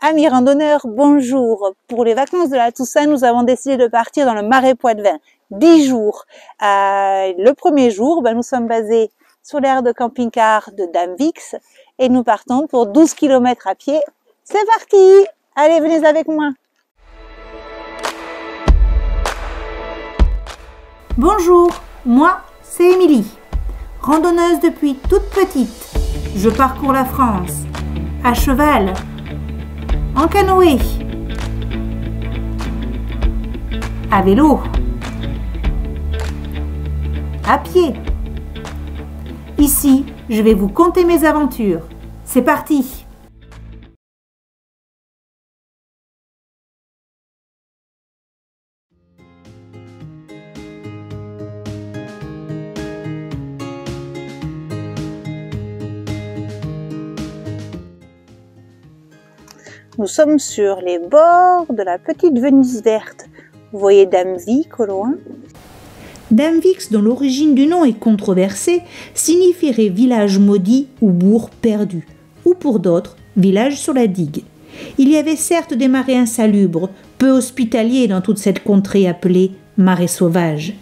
Amis randonneurs, bonjour. Pour les vacances de la Toussaint, nous avons décidé de partir dans le Marais Poitevin. 10 jours. Le premier jour, nous sommes basés sur l'aire de camping-car de Damvix et nous partons pour 12 km à pied. C'est parti! Allez, venez avec moi. Bonjour, moi c'est Émilie, randonneuse depuis toute petite. Je parcours la France, à cheval, en canoë, à vélo, à pied. Ici, je vais vous conter mes aventures. C'est parti! Nous sommes sur les bords de la petite Venise verte. Vous voyez Damvix au loin? Damvix, dont l'origine du nom est controversée, signifierait village maudit ou bourg perdu, ou pour d'autres, village sur la digue. Il y avait certes des marais insalubres, peu hospitaliers dans toute cette contrée appelée marais sauvage.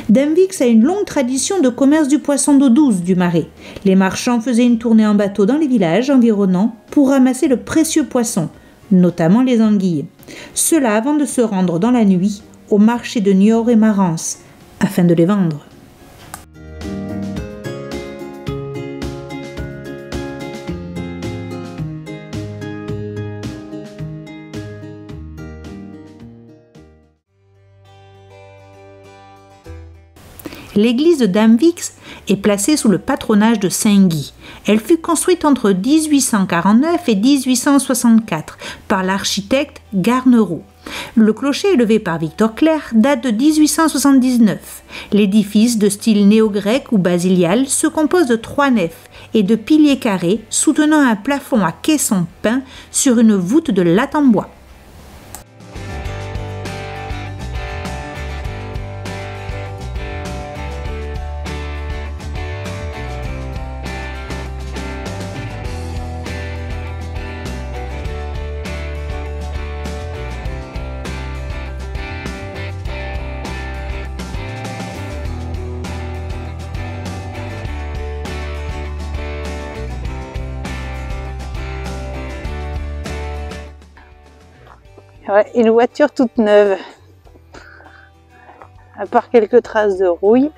Damvix a une longue tradition de commerce du poisson d'eau douce du marais. Les marchands faisaient une tournée en bateau dans les villages environnants pour ramasser le précieux poisson, notamment les anguilles. Cela avant de se rendre dans la nuit au marché de Niort et Marans, afin de les vendre. L'église de Damvix est placée sous le patronage de Saint-Guy. Elle fut construite entre 1849 et 1864 par l'architecte Garnereau. Le clocher élevé par Victor Clerc date de 1879. L'édifice de style néo-grec ou basilial se compose de 3 nefs et de piliers carrés soutenant un plafond à caissons peints sur une voûte de latte en bois. Ouais, une voiture toute neuve, à part quelques traces de rouille.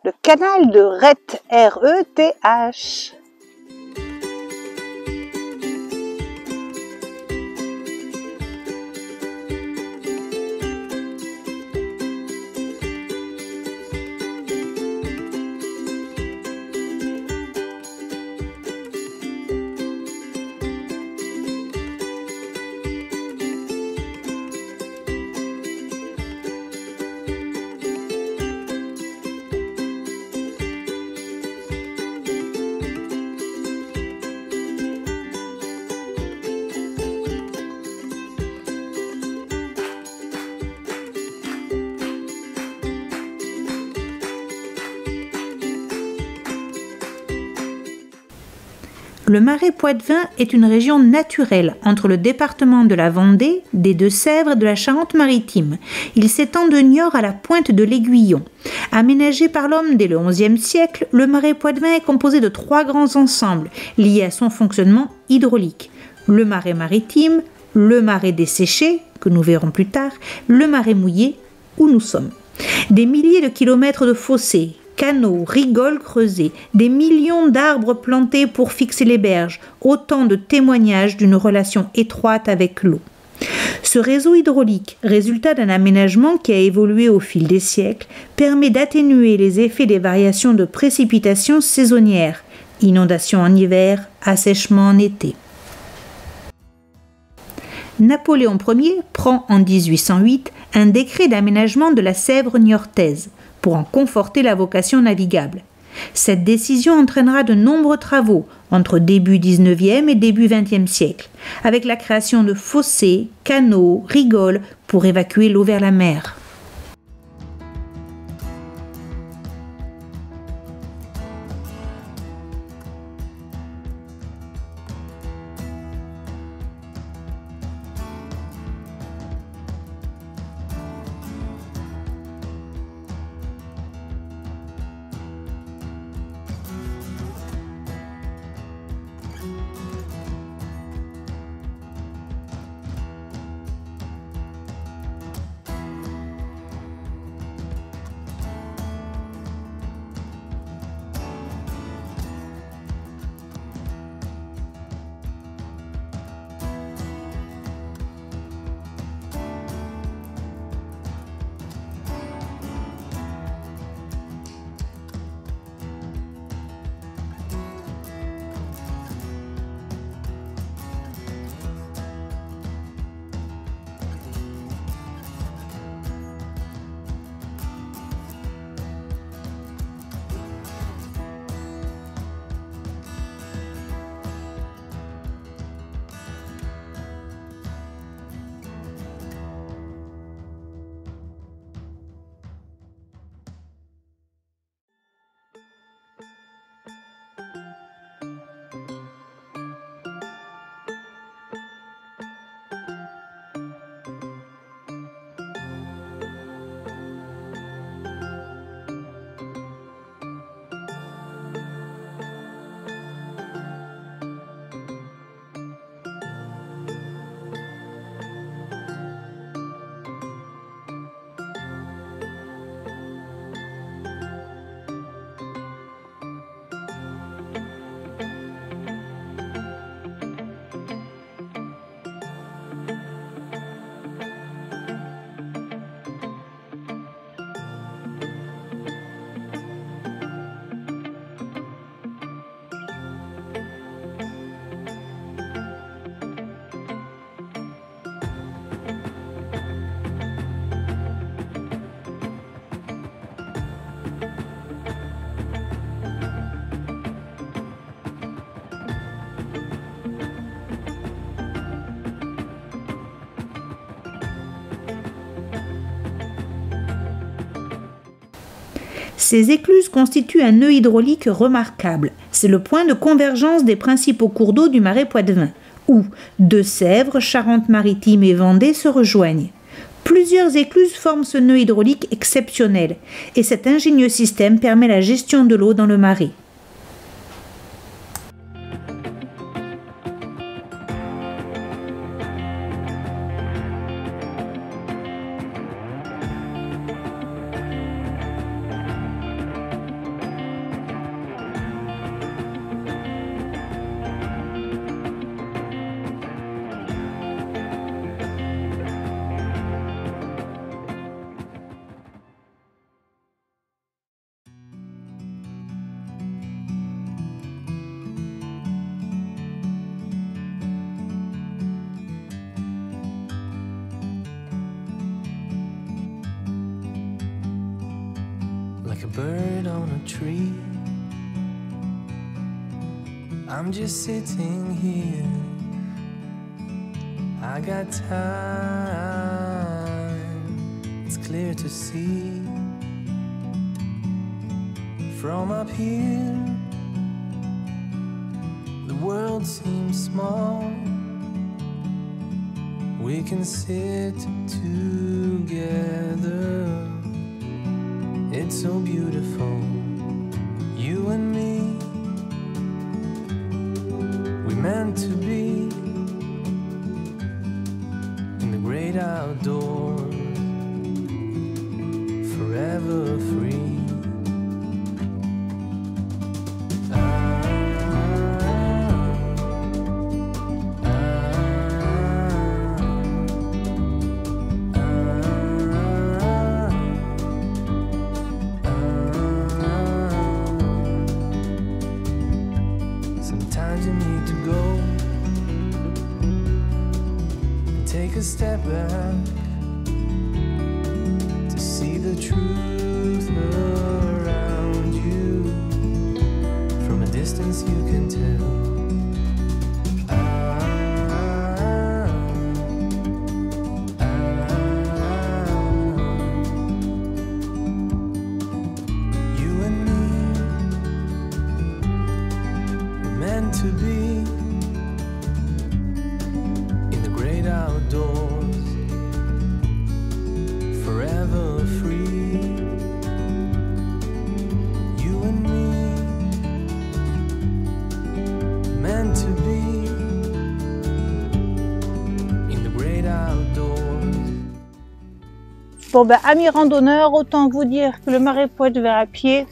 Le canal de Reth, R-E-T-H. Le Marais Poitevin est une région naturelle entre le département de la Vendée, des Deux-Sèvres et de la Charente-Maritime. Il s'étend de Niort à la pointe de l'Aiguillon. Aménagé par l'homme dès le XIe siècle, le Marais Poitevin est composé de 3 grands ensembles liés à son fonctionnement hydraulique. Le marais maritime, le marais desséché, que nous verrons plus tard, le Marais mouillé où nous sommes. Des milliers de kilomètres de fossés, canaux, rigoles creusés, des millions d'arbres plantés pour fixer les berges, autant de témoignages d'une relation étroite avec l'eau. Ce réseau hydraulique, résultat d'un aménagement qui a évolué au fil des siècles, permet d'atténuer les effets des variations de précipitations saisonnières, inondations en hiver, assèchement en été. Napoléon Ier prend en 1808 un décret d'aménagement de la Sèvre niortaise pour en conforter la vocation navigable. Cette décision entraînera de nombreux travaux entre début 19e et début 20e siècle, avec la création de fossés, canaux, rigoles pour évacuer l'eau vers la mer. Ces écluses constituent un nœud hydraulique remarquable. C'est le point de convergence des principaux cours d'eau du Marais poitevin, où Deux-Sèvres, Charente-Maritime et Vendée se rejoignent. Plusieurs écluses forment ce nœud hydraulique exceptionnel, et cet ingénieux système permet la gestion de l'eau dans le Marais. Like a bird on a tree, I'm just sitting here. I got time, it's clear to see. From up here, the world seems small. We can sit together. It's so beautiful, you and me. We meant to be in the great great outdoors, forever free. Sometimes you need to go and take a step back to see the truth around you. From a distance you can tell. You and me were meant to be in the great outdoors, forever free. You and me, meant to be in the great outdoors. Bon ben, amis randonneurs, autant vous dire que le Marais Poitevin à pied,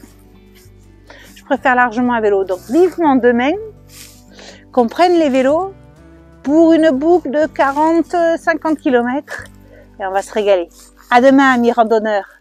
je préfère largement à vélo. Donc vivement demain, qu'on prenne les vélos pour une boucle de 40-50 km et on va se régaler. À demain, amis randonneurs.